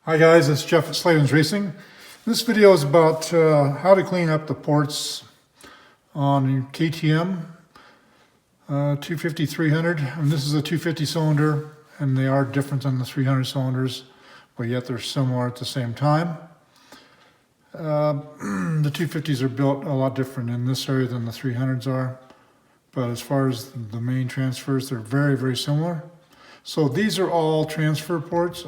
Hi guys, it's Jeff at Slavens Racing. This video is about how to clean up the ports on KTM 250-300. And this is a 250 cylinder, and they are different than the 300 cylinders, but yet they're similar at the same time. The 250s are built a lot different in this area than the 300s are, but as far as the main transfers, they're very, very similar. So these are all transfer ports.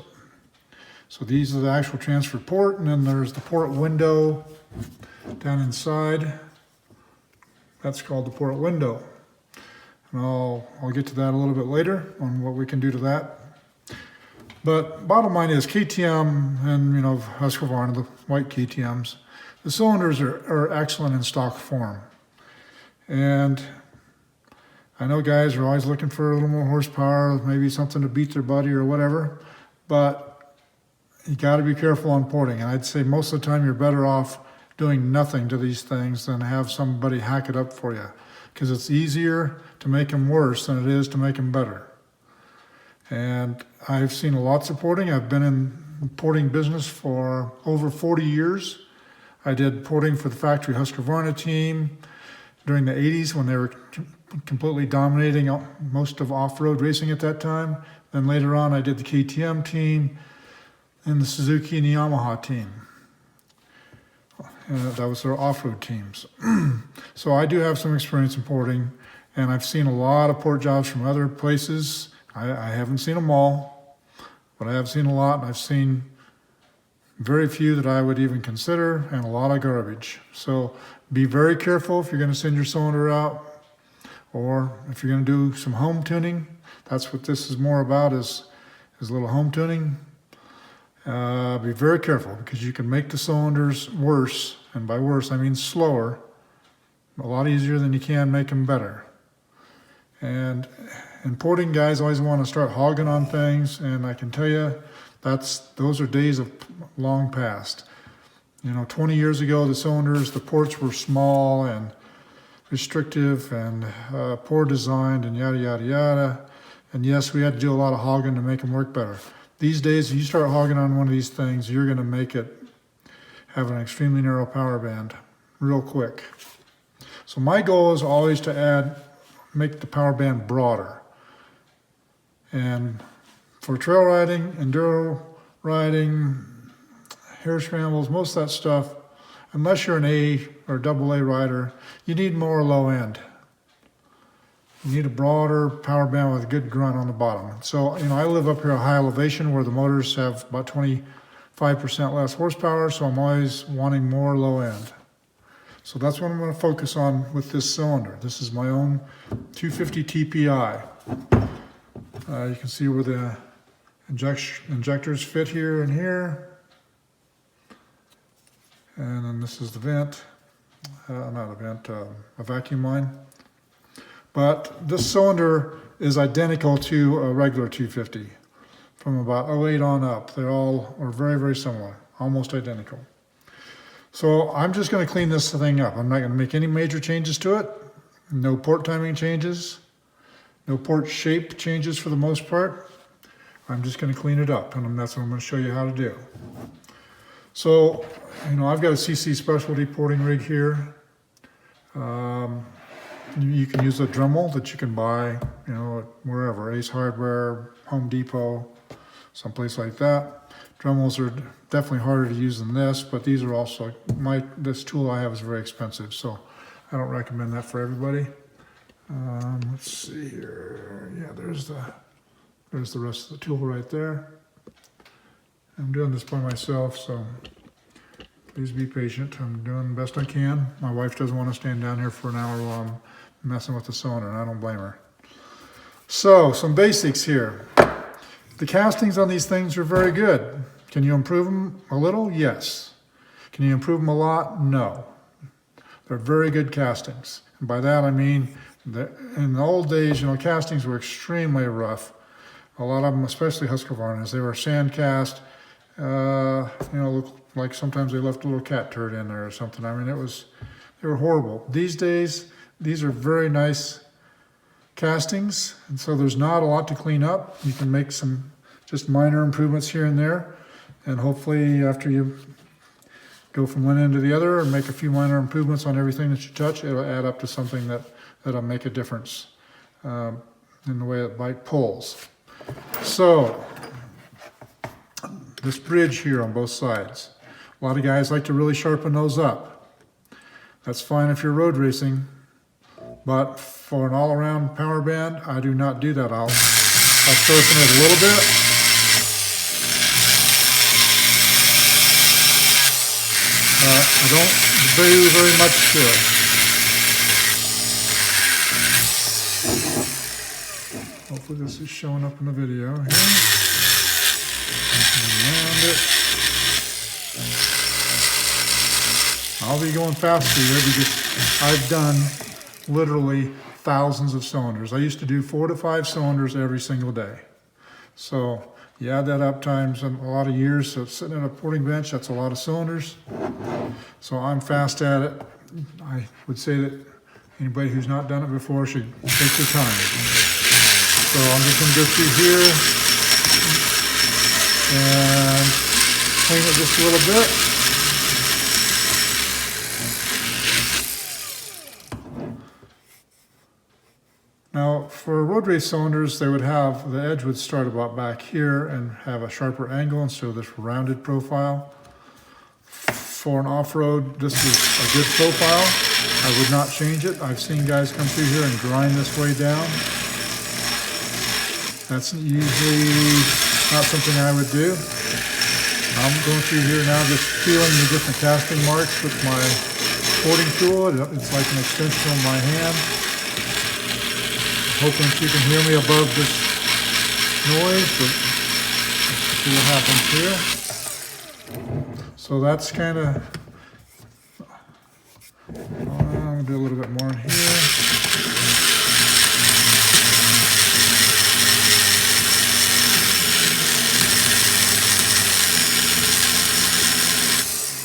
So these are the actual transfer port, and then there's the port window down inside. That's called the port window. And I'll get to that a little bit later on what we can do to that. But bottom line is KTM and Husqvarna, the white KTMs, the cylinders are excellent in stock form. And I know guys are always looking for a little more horsepower, maybe something to beat their buddy or whatever, but you got to be careful on porting, and I'd say most of the time you're better off doing nothing to these things than have somebody hack it up for you, because it's easier to make them worse than it is to make them better. And I've seen lots of porting. I've been in porting business for over 40 years. I did porting for the factory Husqvarna team during the 80s when they were completely dominating most of off-road racing at that time. Then later on I did the KTM team and the Suzuki and the Yamaha team. That was their off-road teams. So I do have some experience in porting, and I've seen a lot of port jobs from other places. I haven't seen them all, but I have seen a lot, and I've seen very few that I would even consider, and a lot of garbage. So be very careful if you're going to send your cylinder out, or if you're going to do some home tuning. That's what this is more about, is a little home tuning. Be very careful, because you can make the cylinders worse, and by worse I mean slower, a lot easier than you can make them better. And in porting, guys always want to start hogging on things, and I can tell you those are days of long past. 20 years ago the cylinders, the ports were small and restrictive and poor designed and yada yada yada, and yes, we had to do a lot of hogging to make them work better. These days, if you start hogging on one of these things, you're going to make it have an extremely narrow power band real quick. So my goal is always to make the power band broader. And for trail riding, enduro riding, hare scrambles, most of that stuff, unless you're an A or AA rider, you need more low end. You need a broader power band with a good grunt on the bottom. So, I live up here at high elevation where the motors have about 25% less horsepower, so I'm always wanting more low end. So that's what I'm going to focus on with this cylinder. This is my own 250 TPI. You can see where the injectors fit here and here. And then this is the vent, not a vent, a vacuum line. But this cylinder is identical to a regular 250 from about 08 on up. They all are very, very similar, almost identical. So I'm just going to clean this thing up. I'm not going to make any major changes to it. No port timing changes, no port shape changes for the most part. I'm just going to clean it up, and that's what I'm going to show you how to do. So, I've got a CC specialty porting rig here. You can use a Dremel that you can buy, wherever, Ace Hardware, Home Depot, someplace like that. Dremels are definitely harder to use than this, but these are also, this tool I have is very expensive, so I don't recommend that for everybody. Let's see here. Yeah, there's the rest of the tool right there. I'm doing this by myself, so please be patient. I'm doing the best I can. My wife doesn't want to stand down here for an hour while I'm messing with the cylinder, and I don't blame her. So, some basics here. The castings on these things are very good. Can you improve them a little? Yes. Can you improve them a lot? No. They're very good castings. And by that I mean, in the old days, castings were extremely rough. A lot of them, especially Husqvarnas, they were sand cast. Looked like sometimes they left a little cat turd in there or something. I mean, they were horrible. These days, these are very nice castings, and so there's not a lot to clean up. You can make some just minor improvements here and there. And hopefully after you go from one end to the other and make a few minor improvements on everything that you touch, it'll add up to something that'll make a difference in the way the bike pulls. So, this bridge here on both sides. A lot of guys like to really sharpen those up. That's fine if you're road racing, but for an all-around power band, I do not do that. I'll sharpen it a little bit. I don't do very much to it. Hopefully this is showing up in the video here. Around it. I'll be going faster here because I've done literally thousands of cylinders. I used to do 4 to 5 cylinders every single day. So you add that up times a lot of years, so sitting at a porting bench, that's a lot of cylinders. So I'm fast at it. I would say that anybody who's not done it before should take their time. So I'm just going to go through here and clean it just a little bit. Now, for road race cylinders, they would have, the edge would start about back here and have a sharper angle instead of this rounded profile. For an off-road, this is a good profile. I would not change it. I've seen guys come through here and grind this way down. That's usually not something I would do. I'm going through here now just feeling the different casting marks with my porting tool. It's like an extension of my hand. Hoping you can hear me above this noise, but let's see what happens here. So that's kind of, I'm going to do a little bit more in here.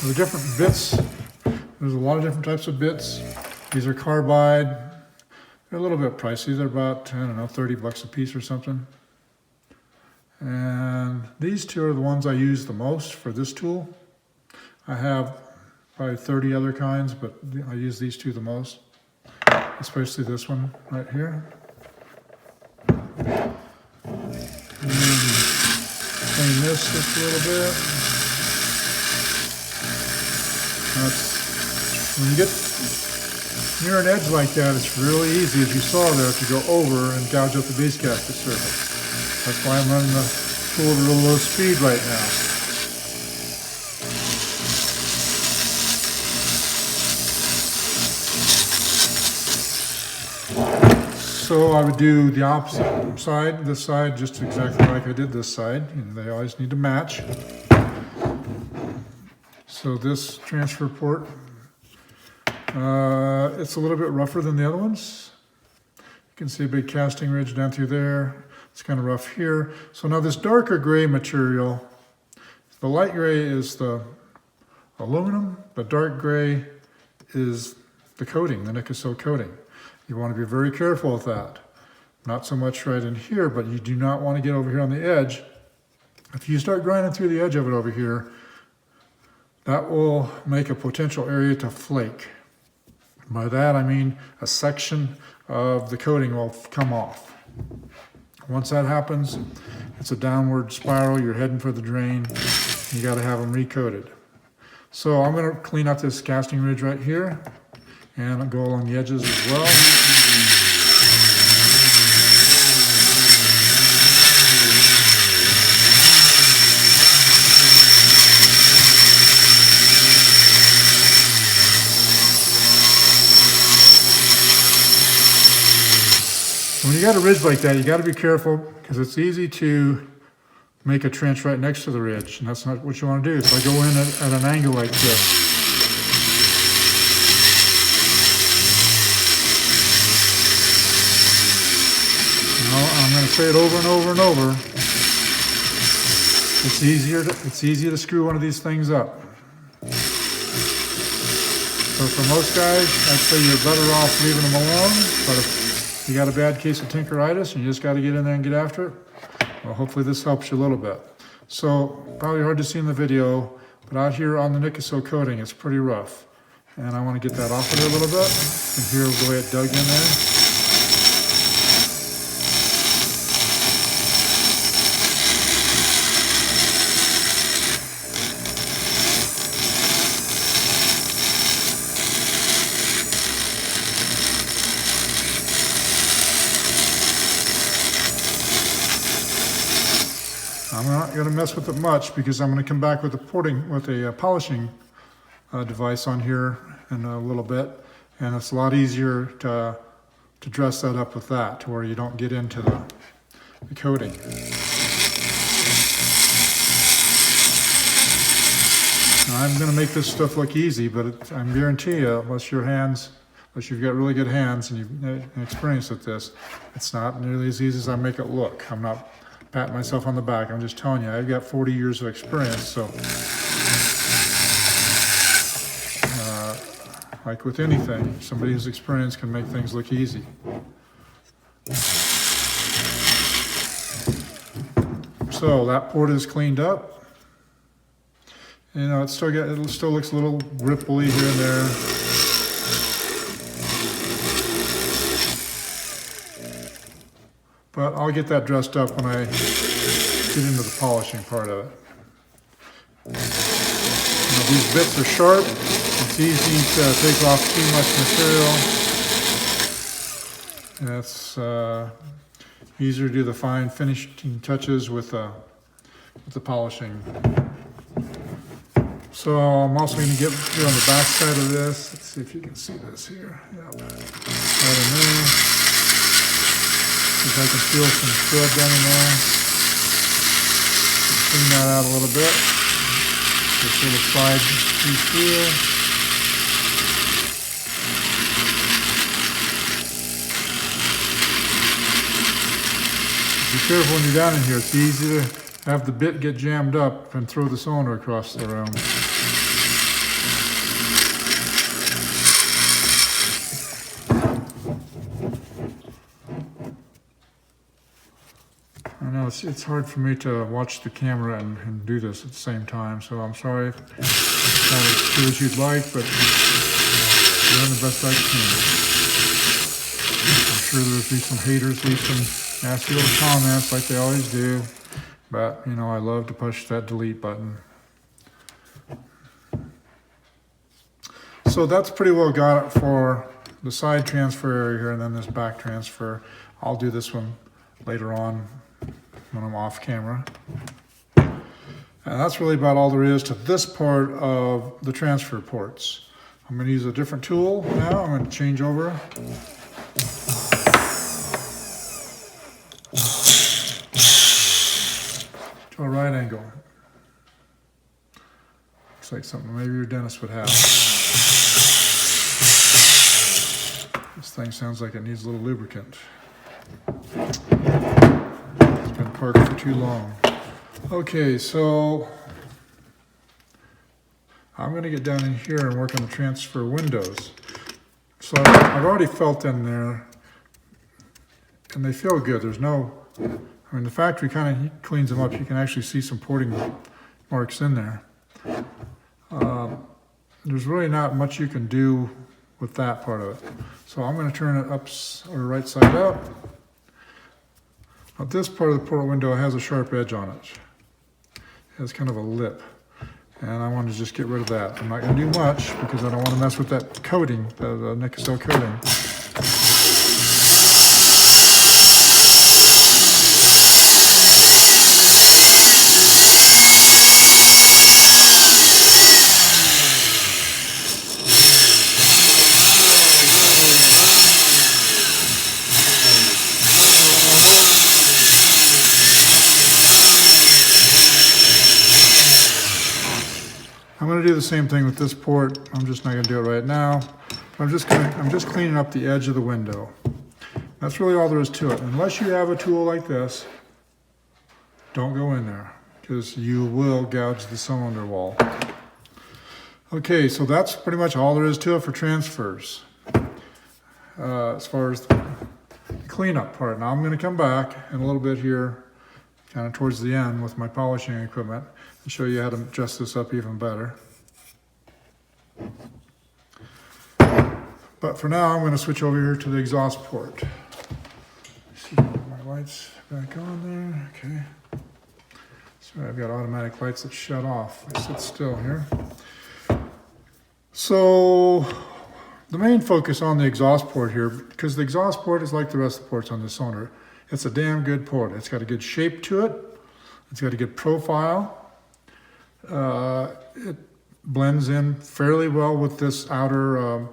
The different bits, there's a lot of different types of bits. These are carbide. They're a little bit pricey. They're about, I don't know, 30 bucks a piece or something. And these two are the ones I use the most for this tool. I have probably 30 other kinds, but I use these two the most, especially this one right here. And clean this just a little bit. That's, when you get near an edge like that, it's really easy, as you saw there, to go over and gouge up the base gasket surface. That's why I'm running the tool at a real low speed right now. So I would do the opposite side, this side, just exactly like I did this side. And they always need to match. So this transfer port, it's a little bit rougher than the other ones. You can see a big casting ridge down through there. It's kind of rough here. So now this darker gray material, the light gray is the aluminum, the dark gray is the coating, the Nickel coating. You want to be very careful with that. Not so much right in here, but you do not want to get over here on the edge. If you start grinding through the edge of it over here, that will make a potential area to flake. By that I mean a section of the coating will come off. Once that happens, it's a downward spiral. You're heading for the drain. You got to have them recoated. So I'm going to clean up this casting ridge right here and go along the edges as well. When you got a ridge like that, you got to be careful because it's easy to make a trench right next to the ridge, and that's not what you want to do. So I go in at an angle like this. Now, I'm going to say it over and over and over. It's easier to screw one of these things up. So for most guys, I'd say you're better off leaving them alone, but if you got a bad case of tinkeritis and you just got to get in there and get after it, well, hopefully this helps you a little bit. So probably hard to see in the video, but out here on the Nickel coating, it's pretty rough. And I want to get that off of there a little bit. And hear the way it dug in there. I'm not going to mess with it much because I'm going to come back with a polishing device on here in a little bit, and it's a lot easier to dress that up with that, to where you don't get into the coating. Now, I'm going to make this stuff look easy, but I guarantee you, unless you've got really good hands and you've experience with this, it's not nearly as easy as I make it look. I'm not patting myself on the back. I'm just telling you, I've got 40 years of experience, so like with anything, somebody who's experienced can make things look easy. So that port is cleaned up. You know, it still looks a little ripply here and there. But I'll get that dressed up when I get into the polishing part of it. You know, these bits are sharp. It's easy to take off too much material. And it's easier to do the fine finishing touches with the polishing. So I'm also going to get here on the back side of this. Let's see if you can see this here. Yep. Right in there. If I can feel some thread down in there. Clean that out a little bit. Just sort of slide piece here. Be careful when you're down in here. It's easy to have the bit get jammed up and throw the cylinder across the room. I know it's hard for me to watch the camera and do this at the same time, so I'm sorry if it's not as good as you'd like, but I'm doing the best I can. I'm sure there'll be some haters, leave some nasty little comments like they always do, but you know, I love to push that delete button. So that's pretty well got it for the side transfer area here, and then this back transfer. I'll do this one later on when I'm off camera. And that's really about all there is to this part of the transfer ports. I'm going to use a different tool now. I'm going to change over to a right angle. Looks like something maybe your dentist would have. This thing sounds like it needs a little lubricant. It's been parked for too long. Okay, so I'm going to get down in here and work on the transfer windows. So I've already felt in there, and they feel good. There's no, I mean, the factory kind of cleans them up. You can actually see some porting marks in there. There's really not much you can do with that part of it. So I'm going to turn it up or right side up. Now this part of the port window has a sharp edge on it. It has kind of a lip. And I want to just get rid of that. I'm not going to do much because I don't want to mess with that coating, the nickel coating. I'm going to do the same thing with this port. I'm just not going to do it right now. I'm just cleaning up the edge of the window. That's really all there is to it. Unless you have a tool like this, don't go in there because you will gouge the cylinder wall. Okay, so that's pretty much all there is to it for transfers. As far as the cleanup part. Now I'm going to come back in a little bit here, kind of towards the end with my polishing equipment and show you how to adjust this up even better. But for now, I'm going to switch over here to the exhaust port. Let's see, my lights back on there. Okay. Sorry, I've got automatic lights that shut off. I sit still here. So the main focus on the exhaust port here, because the exhaust port is like the rest of the ports on this cylinder. It's a damn good port. It's got a good shape to it. It's got a good profile. It blends in fairly well with this outer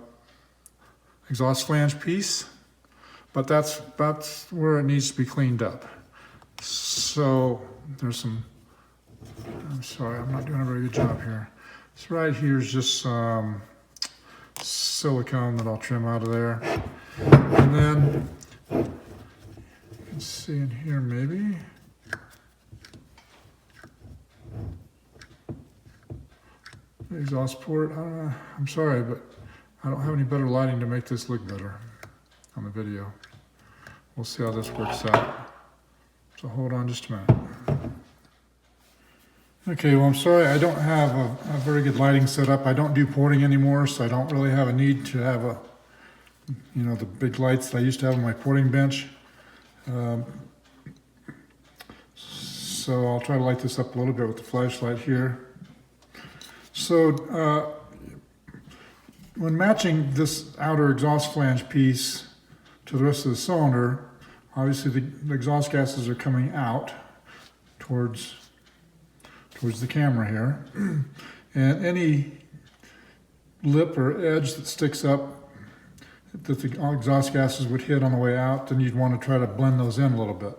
exhaust flange piece, but that's where it needs to be cleaned up. So there's some, I'm sorry, I'm not doing a very good job here. So right here is just some silicone that I'll trim out of there. And then, you can see in here maybe. The exhaust port, I'm sorry, but I don't have any better lighting to make this look better on the video. We'll see how this works out. So hold on just a minute. Okay, well, I'm sorry, I don't have a very good lighting setup. I don't do porting anymore, so I don't really have a need to have the big lights that I used to have on my porting bench. So I'll try to light this up a little bit with the flashlight here. So when matching this outer exhaust flange piece to the rest of the cylinder, obviously the exhaust gases are coming out towards the camera here. And any lip or edge that sticks up that the exhaust gases would hit on the way out, then you'd want to try to blend those in a little bit.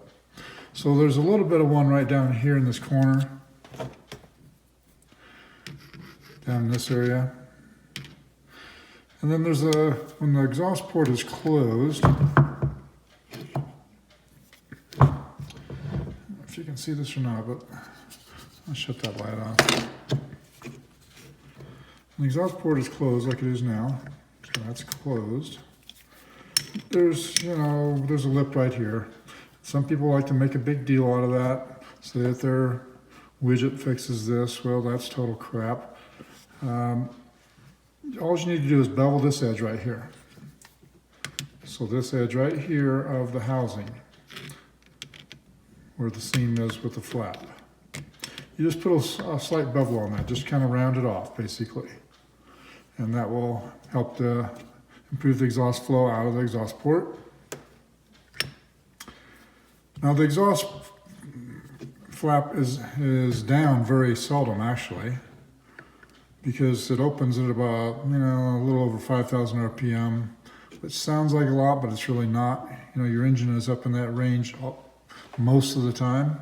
So there's a little bit of one right down here in this corner, down in this area. And then there's when the exhaust port is closed, if you can see this or not, but I'll shut that light off. The exhaust port is closed like it is now, so that's closed. There's a lip right here. Some people like to make a big deal out of that, say that their widget fixes this. Well, that's total crap. All you need to do is bevel this edge right here. So this edge right here of the housing, where the seam is with the flap. You just put a slight bevel on that, just kind of round it off, basically. And that will help to improve the exhaust flow out of the exhaust port. Now the exhaust flap is down very seldom, actually, because it opens at about, a little over 5,000 RPM, which sounds like a lot, but it's really not. Your engine is up in that range most of the time.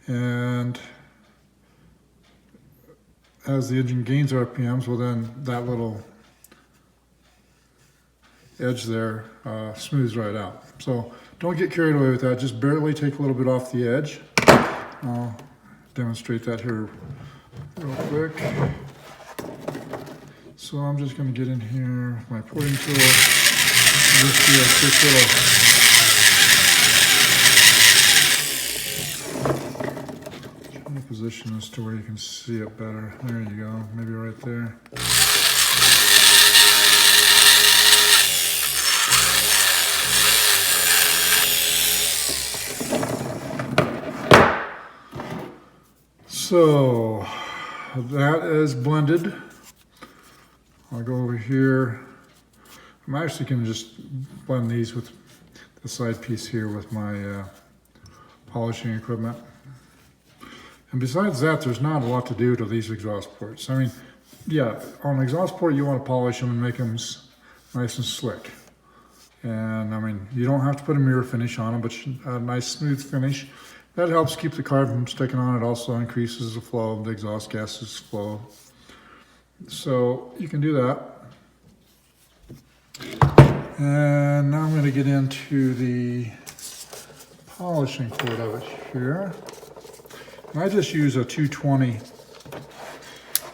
And as the engine gains RPMs, well then that little edge there smooths right out. So don't get carried away with that. Just barely take a little bit off the edge. I'll demonstrate that here real quick. So I'm just going to get in here with my porting tool. Just do a quick little position this to where you can see it better. There you go, maybe right there. So that is blended. I'll go over here. I'm actually going to just blend these with the side piece here with my polishing equipment. And besides that, there's not a lot to do to these exhaust ports. I mean, yeah, on an exhaust port, you want to polish them and make them nice and slick. And I mean, you don't have to put a mirror finish on them, but a nice smooth finish. That helps keep the car from sticking on. It also increases the flow of the exhaust gases flow. So you can do that. And now I'm going to get into the polishing part of it here. And I just use a 220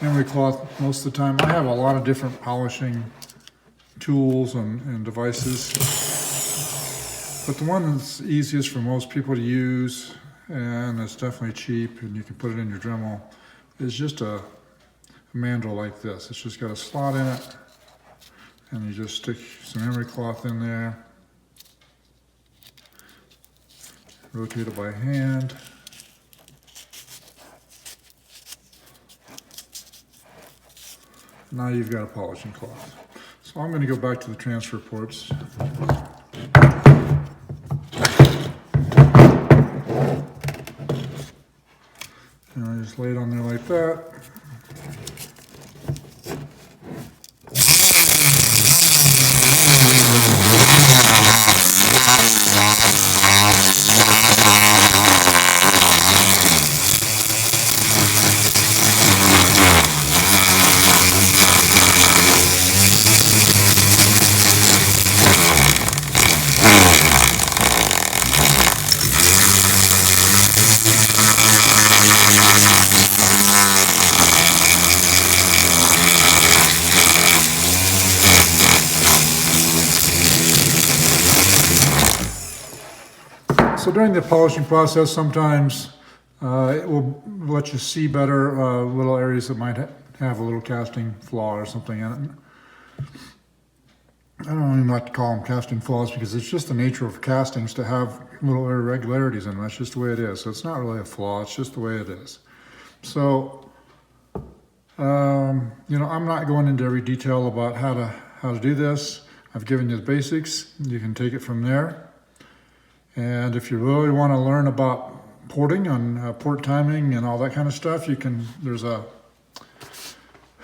emery cloth most of the time. I have a lot of different polishing tools and devices. But the one that's easiest for most people to use, and it's definitely cheap, and you can put it in your Dremel, is just a mandrel like this. It's just got a slot in it, and you just stick some emery cloth in there, rotate it by hand. Now you've got a polishing cloth. So I'm going to go back to the transfer ports. And I just lay it on there like that. So during the polishing process, sometimes it will let you see better little areas that might have a little casting flaw or something in it. I don't even like to call them casting flaws because it's just the nature of castings to have little irregularities in them. That's just the way it is. So it's not really a flaw, it's just the way it is. So, you know, I'm not going into every detail about how to do this. I've given you the basics. You can take it from there. And if you really want to learn about porting and port timing and all that kind of stuff, there's a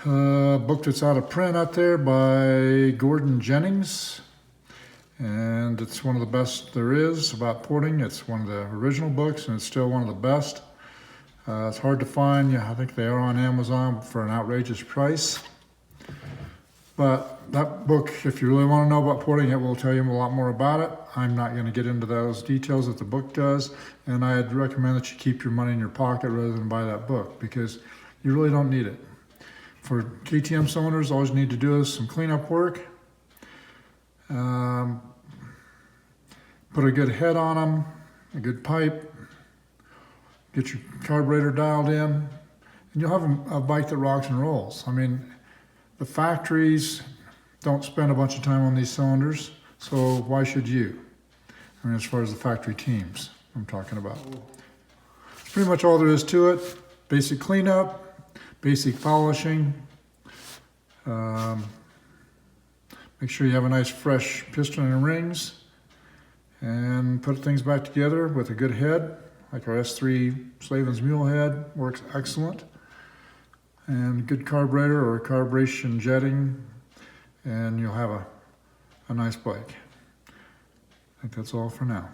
book that's out of print out there by Gordon Jennings. And it's one of the best there is about porting. It's one of the original books and it's still one of the best. It's hard to find. Yeah, I think they are on Amazon for an outrageous price. But that book, if you really want to know about porting, it will tell you a lot more about it. I'm not going to get into those details that the book does, and I'd recommend that you keep your money in your pocket rather than buy that book because you really don't need it. For KTM cylinders, all you need to do is some cleanup work, put a good head on them, a good pipe, get your carburetor dialed in, and you'll have a bike that rocks and rolls. I mean, the factories don't spend a bunch of time on these cylinders, so why should you? I mean, as far as the factory teams I'm talking about. That's pretty much all there is to it. Basic cleanup, basic polishing. Make sure you have a nice fresh piston and rings, and put things back together with a good head, like our S3 Slavens mule head, works excellent. And good carburetor or carburation jetting, and you'll have a nice bike. I think that's all for now.